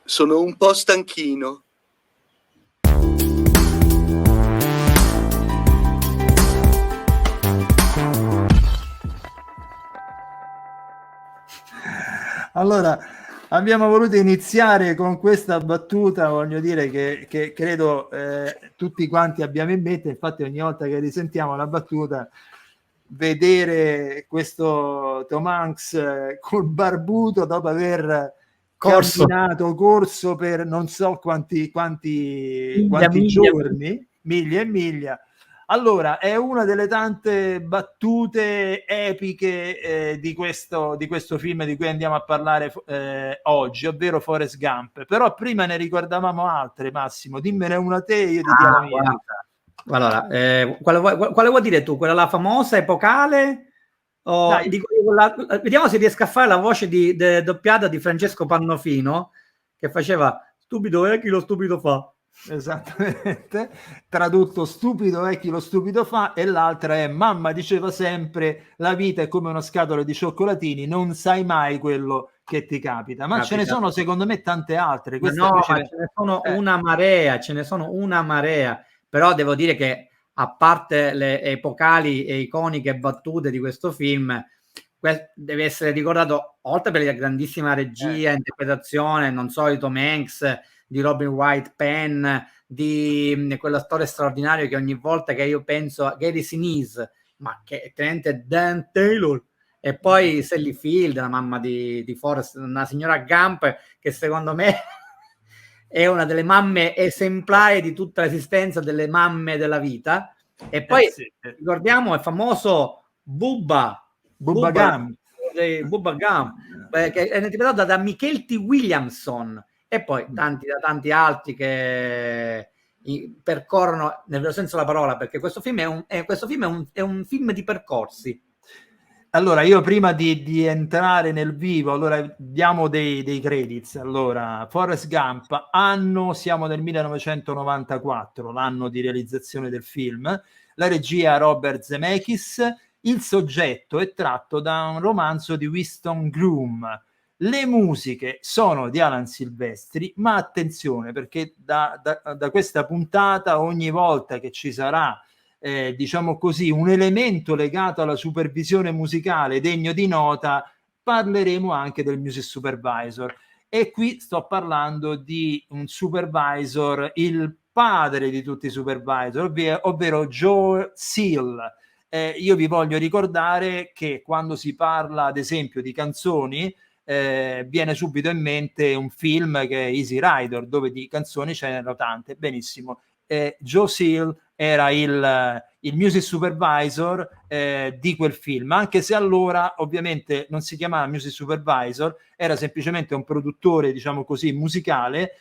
Sono un po' stanchino. Allora, abbiamo voluto iniziare con questa battuta, voglio dire che credo tutti quanti abbiamo in mente, infatti ogni volta che risentiamo la battuta, vedere questo Tom Hanks col barbuto dopo aver corso per non so quanti giorni, miglia e miglia. Allora, è una delle tante battute epiche di questo film di cui andiamo a parlare oggi, ovvero Forrest Gump. Però prima ne ricordavamo altre, Massimo. Dimmene una te, io ti dico la mia. Allora, quale vuoi dire tu? Quella la famosa, epocale? O vediamo se riesco a fare la voce doppiata di Francesco Pannofino, che faceva stupido è chi lo stupido fa. Esattamente, tradotto stupido è chi lo stupido fa, e l'altra è mamma diceva sempre la vita è come una scatola di cioccolatini, non sai mai quello che ti capita. Ma ce ne sono secondo me tante altre. Ma ce ne sono una marea, però devo dire che a parte le epocali e iconiche battute di questo film, deve essere ricordato, oltre per la grandissima regia, interpretazione, non so, di Tom Hanks, di Robin Wright Penn, di quella storia straordinaria che ogni volta che io penso a Gary Sinise, ma che è tenente Dan Taylor, e poi Sally Field, la mamma di Forrest, una signora Gump che secondo me è una delle mamme esemplari di tutta l'esistenza delle mamme della vita. E poi ricordiamo il famoso Bubba Gump, che è interpretato da Michael T. Williamson, e poi tanti altri che percorrono nel vero senso della parola, perché questo film è un film di percorsi. Allora, io prima di entrare nel vivo, allora diamo dei credits. Allora, Forrest Gump, siamo nel 1994, l'anno di realizzazione del film, la regia Robert Zemeckis, il soggetto è tratto da un romanzo di Winston Groom. Le musiche sono di Alan Silvestri, ma attenzione, perché da questa puntata, ogni volta che ci sarà diciamo così, un elemento legato alla supervisione musicale degno di nota, parleremo anche del music supervisor. E qui sto parlando di un supervisor, il padre di tutti i supervisor, ovvero Joe Seal. Io vi voglio ricordare che quando si parla, ad esempio, di canzoni, viene subito in mente un film che è Easy Rider, dove di canzoni ce n'erano tante. Benissimo. Joe Seal era il music supervisor di quel film, anche se allora ovviamente non si chiamava music supervisor, era semplicemente un produttore, diciamo così, musicale.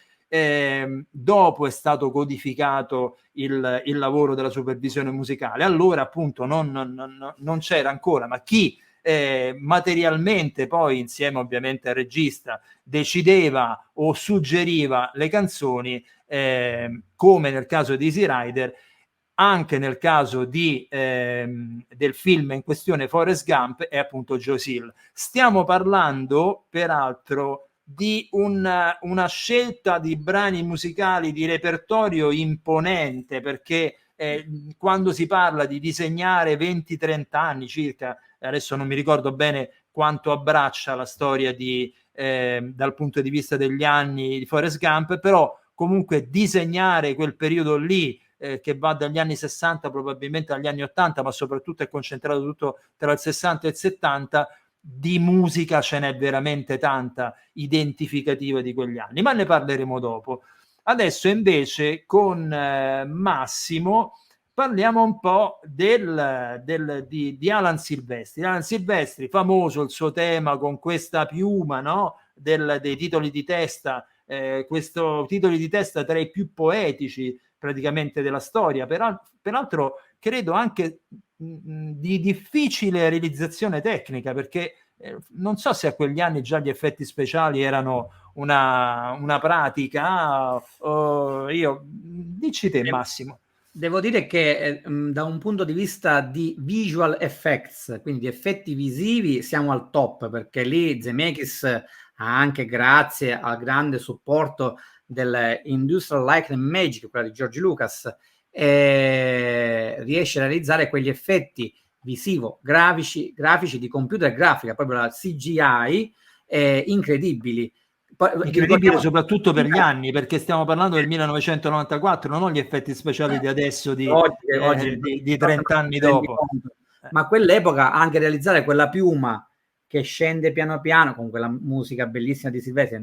Dopo è stato codificato il lavoro della supervisione musicale. Allora appunto non c'era ancora, ma chi materialmente poi, insieme ovviamente al regista, decideva o suggeriva le canzoni, come nel caso di Easy Rider, anche nel caso del film in questione Forrest Gump, è appunto Joe Seal. Stiamo parlando peraltro di una scelta di brani musicali di repertorio imponente, perché quando si parla di disegnare 20-30 anni circa, adesso non mi ricordo bene quanto abbraccia la storia dal punto di vista degli anni di Forrest Gump, però comunque disegnare quel periodo lì, che va dagli anni 60 probabilmente agli anni 80, ma soprattutto è concentrato tutto tra il 60 e il 70, di musica ce n'è veramente tanta identificativa di quegli anni, ma ne parleremo dopo. Adesso invece con Massimo parliamo un po' di Alan Silvestri. Alan Silvestri, famoso il suo tema con questa piuma, no? Dei titoli di testa, questo titoli di testa tra i più poetici praticamente della storia, peraltro credo anche di difficile realizzazione tecnica, perché non so se a quegli anni già gli effetti speciali erano una pratica. Dici te, Massimo. Devo dire che da un punto di vista di visual effects, quindi effetti visivi, siamo al top, perché lì Zemeckis anche grazie al grande supporto dell'Industrial Light and Magic, quella di George Lucas, riesce a realizzare quegli effetti grafici di computer grafica, proprio la CGI, incredibili. Incredibile soprattutto per gli anni, perché stiamo parlando del 1994, non gli effetti speciali di adesso di 30 anni dopo. Ma quell'epoca anche realizzare quella piuma che scende piano piano con quella musica bellissima di Silvestri,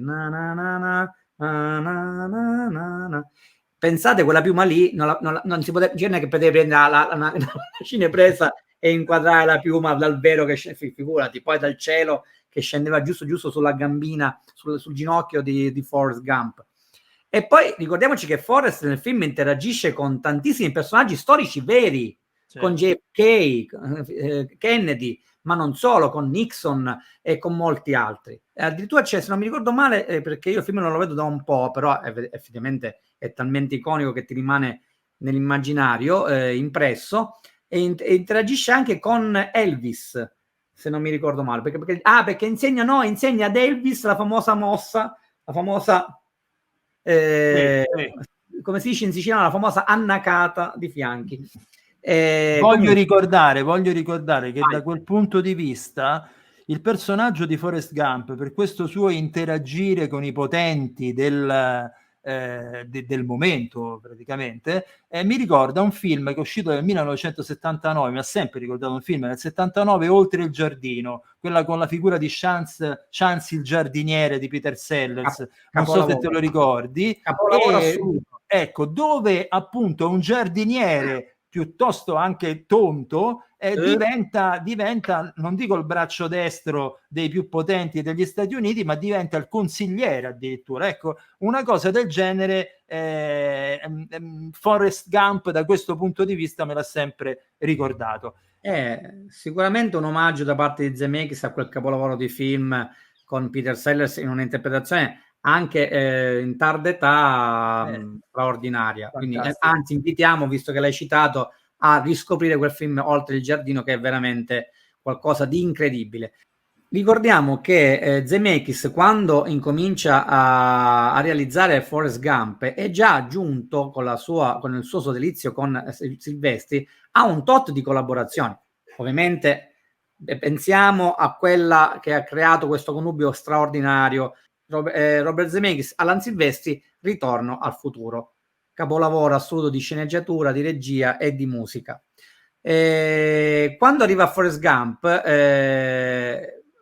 pensate, quella piuma lì non si poteva, non è che potevi prendere la cinepresa e inquadrare la piuma dal vero che figurati, poi dal cielo che scendeva giusto sulla gambina, sul ginocchio di Forrest Gump. E poi ricordiamoci che Forrest nel film interagisce con tantissimi personaggi storici veri, con JFK, Kennedy, ma non solo, con Nixon e con molti altri. Addirittura c'è, se non mi ricordo male, perché io il film non lo vedo da un po', però effettivamente è talmente iconico che ti rimane nell'immaginario impresso, e interagisce anche con Elvis, se non mi ricordo male, perché insegna ad Elvis la famosa mossa, la famosa come si dice in siciliano, la famosa annacata di fianchi. Voglio ricordare che da quel punto di vista il personaggio di Forrest Gump, per questo suo interagire con i potenti del momento praticamente, mi ricorda un film che è uscito nel 1979, mi ha sempre ricordato un film del 79, Oltre il giardino, quella con la figura di Chance il giardiniere di Peter Sellers, non so se te lo ricordi, ecco, dove appunto un giardiniere piuttosto anche tonto, diventa, non dico il braccio destro dei più potenti degli Stati Uniti, ma diventa il consigliere addirittura. Ecco, una cosa del genere, Forrest Gump da questo punto di vista me l'ha sempre ricordato. Sicuramente un omaggio da parte di Zemeckis a quel capolavoro di film con Peter Sellers in un'interpretazione anche in tarda età straordinaria. Quindi, anzi, invitiamo, visto che l'hai citato, a riscoprire quel film Oltre il giardino, che è veramente qualcosa di incredibile. Ricordiamo che Zemeckis, quando incomincia a realizzare Forrest Gump, è già giunto con il suo sodalizio con Silvestri a un tot di collaborazioni. Ovviamente pensiamo a quella che ha creato questo connubio straordinario, Robert Zemeckis, Alan Silvestri, Ritorno al futuro, capolavoro assoluto di sceneggiatura, di regia e di musica. Quando arriva Forrest Gump,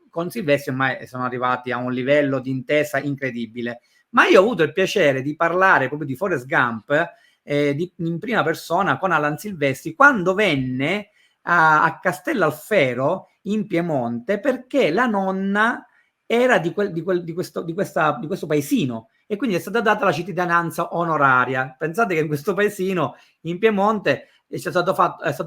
con Silvestri ormai sono arrivati a un livello di intesa incredibile, ma io ho avuto il piacere di parlare proprio di Forrest Gump in prima persona con Alan Silvestri quando venne a Castellalfero in Piemonte, perché la nonna era di questo paesino e quindi è stata data la cittadinanza onoraria. Pensate che in questo paesino in Piemonte è stato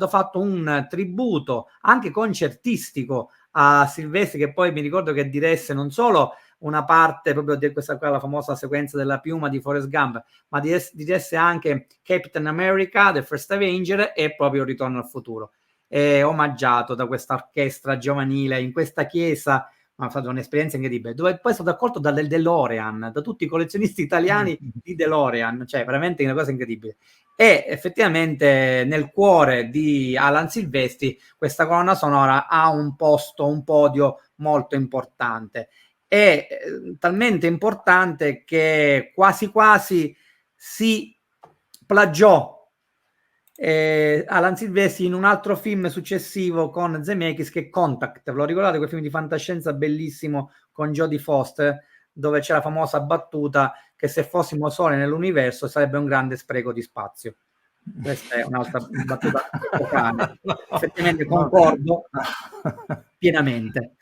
fatto un tributo anche concertistico a Silvestri, che poi mi ricordo che diresse non solo una parte proprio di questa qua, la famosa sequenza della piuma di Forrest Gump, ma diresse anche Captain America, The First Avenger e proprio Ritorno al futuro, omaggiato da questa orchestra giovanile in questa chiesa. Ha fatto un'esperienza incredibile, dove poi è stato accolto dal DeLorean, da tutti i collezionisti italiani di DeLorean, cioè veramente una cosa incredibile. E effettivamente nel cuore di Alan Silvestri questa colonna sonora ha un podio molto importante, è talmente importante che quasi quasi si plagiò Alan Silvestri in un altro film successivo con Zemeckis, che è Contact. Ve lo ricordate, quel film di fantascienza bellissimo con Jodie Foster, dove c'è la famosa battuta che se fossimo soli nell'universo sarebbe un grande spreco di spazio. Questa è un'altra battuta epocale. Effettivamente concordo pienamente,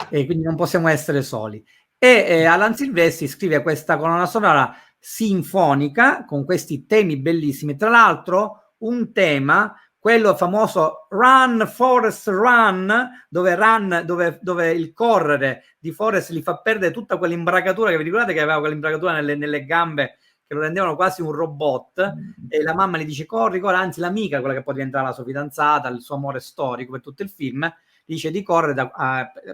e quindi non possiamo essere soli. E Alan Silvestri scrive questa colonna sonora sinfonica con questi temi bellissimi, tra l'altro un tema, quello famoso Run Forrest Run, dove il correre di Forrest gli fa perdere tutta quell'imbracatura, che vi ricordate che aveva quell'imbracatura nelle gambe che lo rendevano quasi un robot, e la mamma gli dice corri, anzi l'amica, quella che poi diventerà la sua fidanzata, il suo amore storico per tutto il film, gli dice di correre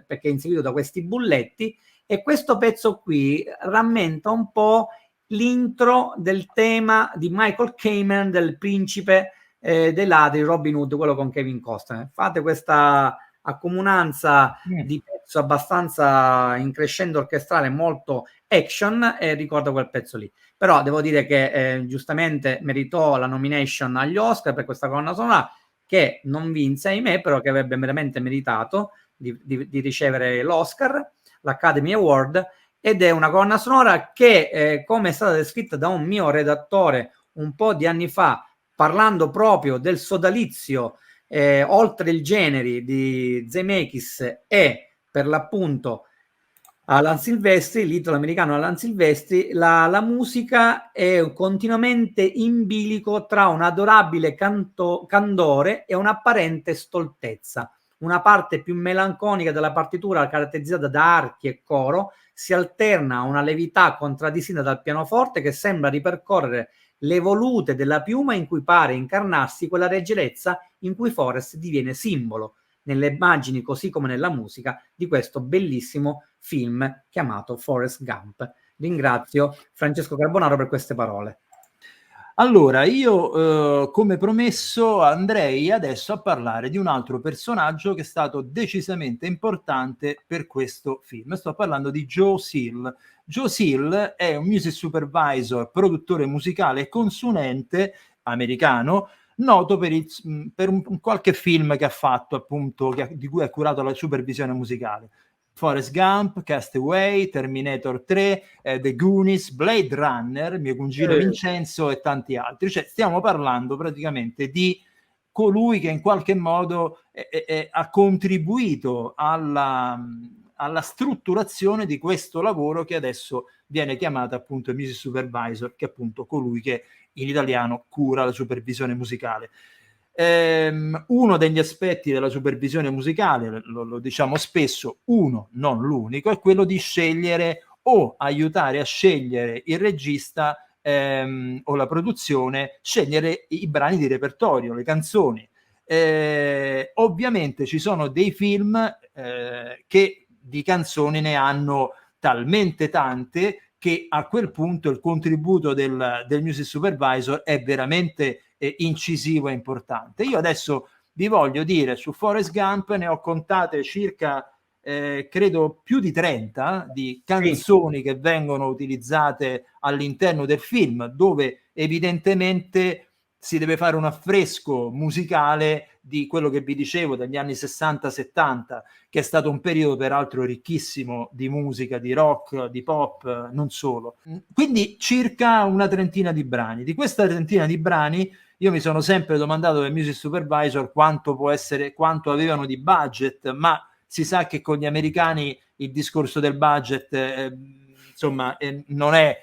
perché è inseguito da questi bulletti, E questo pezzo qui rammenta un po' l'intro del tema di Michael Kamen, del principe dei ladri, Robin Hood, quello con Kevin Costner. Fate questa accomunanza di pezzo abbastanza in crescendo orchestrale, molto action, e ricordo quel pezzo lì. Però devo dire che giustamente meritò la nomination agli Oscar per questa colonna sonora, che non vinse, ahimè, però che avrebbe veramente meritato di ricevere l'Oscar, l'Academy Award, ed è una colonna sonora che, come è stata descritta da un mio redattore un po' di anni fa, parlando proprio del sodalizio oltre il genere di Zemeckis e per l'appunto Alan Silvestri, l'italo-americano Alan Silvestri, la musica è continuamente in bilico tra un adorabile candore e un'apparente stoltezza. Una parte più melanconica della partitura, caratterizzata da archi e coro, si alterna a una levità contraddistinta dal pianoforte che sembra ripercorrere le volute della piuma, in cui pare incarnarsi quella leggerezza in cui Forrest diviene simbolo, nelle immagini così come nella musica, di questo bellissimo film chiamato Forrest Gump. Ringrazio Francesco Carbonaro per queste parole. Allora, io come promesso andrei adesso a parlare di un altro personaggio che è stato decisamente importante per questo film. Sto parlando di Joe Hill. Joe Hill è un music supervisor, produttore musicale e consulente americano, noto per un qualche film che ha fatto, appunto, di cui ha curato la supervisione musicale. Forrest Gump, Castaway, Terminator 3, The Goonies, Blade Runner, mio cugino Vincenzo e tanti altri. Cioè, stiamo parlando praticamente di colui che in qualche modo ha contribuito alla strutturazione di questo lavoro che adesso viene chiamato appunto music supervisor, che è appunto colui che in italiano cura la supervisione musicale. Uno degli aspetti della supervisione musicale, lo diciamo spesso, uno, non l'unico, è quello di scegliere o aiutare a scegliere il regista o la produzione, scegliere i brani di repertorio, le canzoni. Ovviamente ci sono dei film che di canzoni ne hanno talmente tante che a quel punto il contributo del music supervisor è veramente incisivo e importante. Io adesso vi voglio dire, su Forrest Gump ne ho contate circa credo più di 30 di canzoni che vengono utilizzate all'interno del film, dove evidentemente si deve fare un affresco musicale di quello che vi dicevo degli anni 60-70, che è stato un periodo peraltro ricchissimo di musica, di rock, di pop, non solo. Quindi circa una trentina di brani. Di questa trentina di brani io mi sono sempre domandato del music supervisor quanto avevano di budget, ma si sa che con gli americani il discorso del budget insomma non è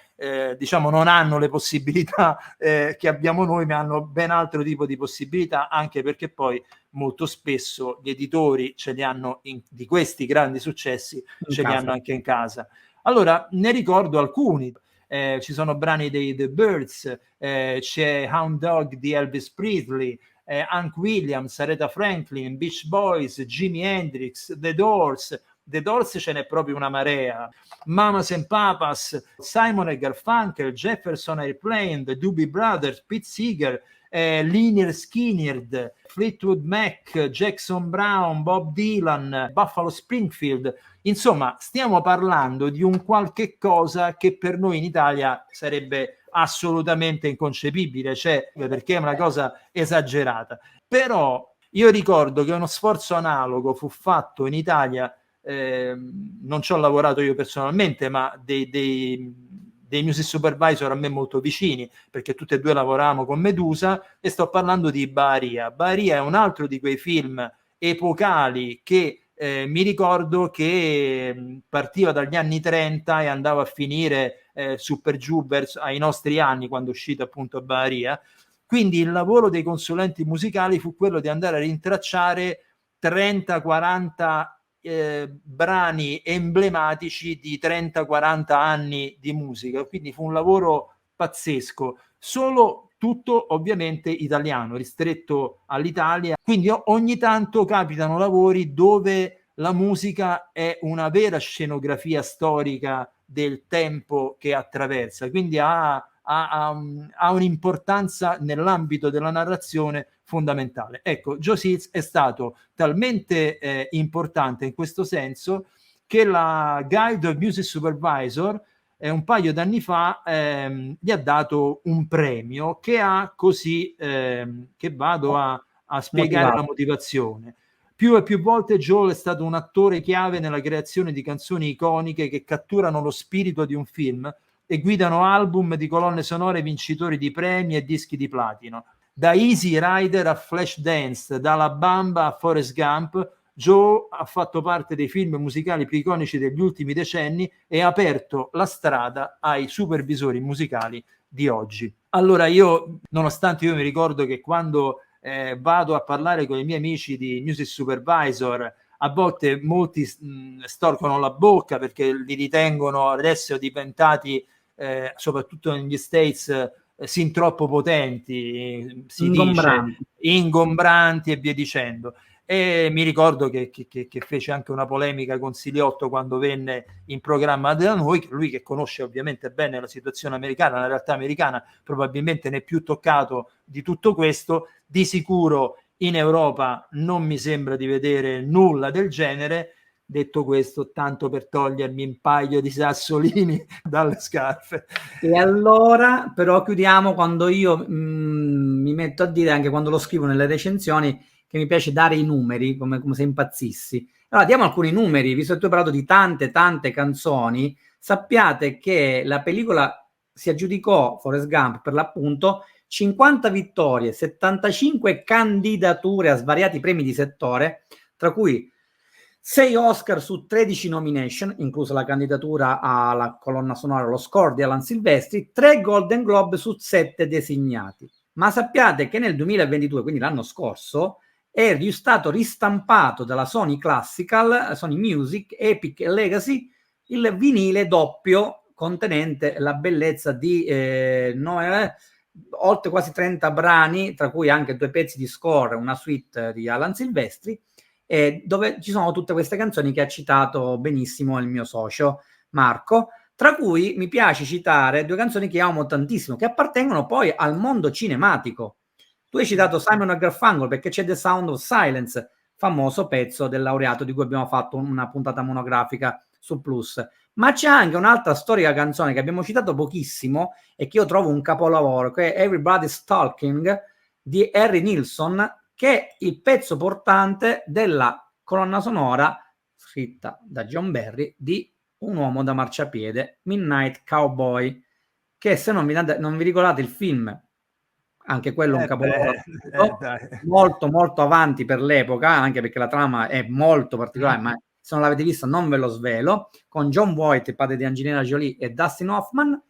diciamo, non hanno le possibilità che abbiamo noi, ma hanno ben altro tipo di possibilità, anche perché poi molto spesso gli editori ce li hanno di questi grandi successi, ce li hanno anche in casa. Allora, ne ricordo alcuni. Ci sono brani dei The Byrds, c'è Hound Dog di Elvis Presley, Hank Williams, Aretha Franklin, Beach Boys, Jimi Hendrix, The Doors ce n'è proprio una marea, Mamas and Papas, Simon e Garfunkel, Jefferson Airplane, The Doobie Brothers, Pete Seeger, Lynyrd Skynyrd, Fleetwood Mac, Jackson Brown, Bob Dylan, Buffalo Springfield. Insomma, stiamo parlando di un qualche cosa che per noi in Italia sarebbe assolutamente inconcepibile, cioè, perché è una cosa esagerata. Però io ricordo che uno sforzo analogo fu fatto in Italia, non ci ho lavorato io personalmente, ma dei music supervisor a me molto vicini, perché tutti e due lavoravamo con Medusa, e sto parlando di Baharia. Baharia è un altro di quei film epocali che mi ricordo che partiva dagli anni 30 e andava a finire su per giù ai nostri anni, quando è uscito appunto Baharia. Quindi il lavoro dei consulenti musicali fu quello di andare a rintracciare 30-40 brani emblematici di 30-40 anni di musica, quindi fu un lavoro pazzesco, solo tutto ovviamente italiano, ristretto all'Italia, quindi ogni tanto capitano lavori dove la musica è una vera scenografia storica del tempo che attraversa, quindi ha un'importanza nell'ambito della narrazione fondamentale. Ecco, Joe Sills è stato talmente importante in questo senso che la Guild of Music Supervisor un paio d'anni fa gli ha dato un premio che ha così, che vado a spiegare la motivazione. Più e più volte Joel è stato un attore chiave nella creazione di canzoni iconiche che catturano lo spirito di un film e guidano album di colonne sonore vincitori di premi e dischi di platino. Da Easy Rider a Flashdance, da La Bamba a Forrest Gump, Joe ha fatto parte dei film musicali più iconici degli ultimi decenni e ha aperto la strada ai supervisori musicali di oggi. Allora io, nonostante io mi ricordo che quando vado a parlare con i miei amici di Music Supervisor, a volte molti storcono la bocca perché li ritengono adesso diventati, soprattutto negli States, sin troppo potenti, si dice, ingombranti e via dicendo. E mi ricordo che fece anche una polemica con Siliotto quando venne in programma da noi, lui che conosce ovviamente bene la situazione americana, la realtà americana, probabilmente ne è più toccato di tutto questo. Di sicuro in Europa non mi sembra di vedere nulla del genere. Detto questo, tanto per togliermi un paio di sassolini dalle scarpe. E allora però chiudiamo quando io mi metto a dire, anche quando lo scrivo nelle recensioni, che mi piace dare i numeri come se impazzissi. Allora diamo alcuni numeri, visto che tu hai parlato di tante canzoni. Sappiate che la pellicola si aggiudicò, Forrest Gump per l'appunto, 50 vittorie, 75 candidature a svariati premi di settore, tra cui 6 Oscar su 13 nomination, inclusa la candidatura alla colonna sonora, lo score di Alan Silvestri, 3 Golden Globe su 7 designati. Ma sappiate che nel 2022, quindi l'anno scorso, è stato ristampato dalla Sony Classical, Sony Music, Epic e Legacy il vinile doppio contenente la bellezza di oltre quasi 30 brani, tra cui anche 2 pezzi di score, una suite di Alan Silvestri, dove ci sono tutte queste canzoni che ha citato benissimo il mio socio Marco, tra cui mi piace citare 2 canzoni che amo tantissimo, che appartengono poi al mondo cinematico. Tu hai citato Simon & Garfunkel perché c'è The Sound of Silence, famoso pezzo del laureato di cui abbiamo fatto una puntata monografica su Plus. Ma c'è anche un'altra storica canzone che abbiamo citato pochissimo e che io trovo un capolavoro, che è Everybody's Talking di Harry Nilsson, che è il pezzo portante della colonna sonora scritta da John Barry di Un uomo da marciapiede, Midnight Cowboy, che se non vi ricordate il film, anche quello un capolavoro molto avanti per l'epoca, anche perché la trama è molto particolare, ma se non l'avete vista non ve lo svelo, con John Voight, il padre di Angelina Jolie, e Dustin Hoffman.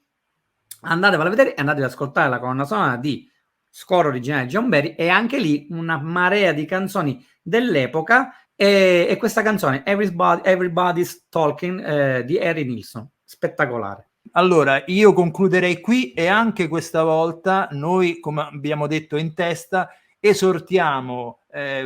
Andatevela a vedere e andate ad ascoltare la colonna sonora di score originale di John Barry, e anche lì una marea di canzoni dell'epoca, e questa canzone Everybody's Talking di Harry Nilsson, spettacolare. Allora, io concluderei qui, e anche questa volta noi, come abbiamo detto in testa, esortiamo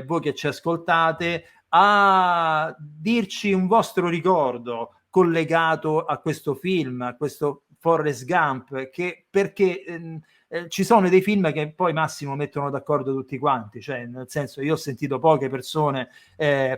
voi che ci ascoltate a dirci un vostro ricordo collegato a questo film, a questo Forrest Gump, perché ci sono dei film che poi Massimo mettono d'accordo tutti quanti, cioè nel senso, io ho sentito poche persone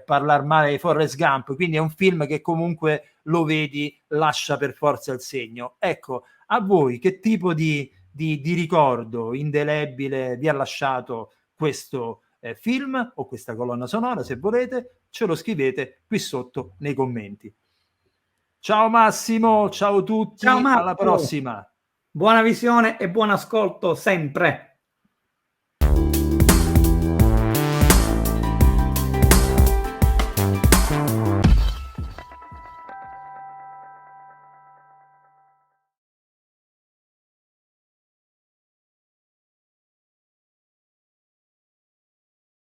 parlare male di Forrest Gump, quindi è un film che comunque lo vedi, lascia per forza il segno. Ecco, a voi che tipo di ricordo indelebile vi ha lasciato questo film o questa colonna sonora? Se volete, ce lo scrivete qui sotto nei commenti. Ciao Massimo, ciao a tutti, ciao Marco. alla prossima. Buona visione e buon ascolto sempre.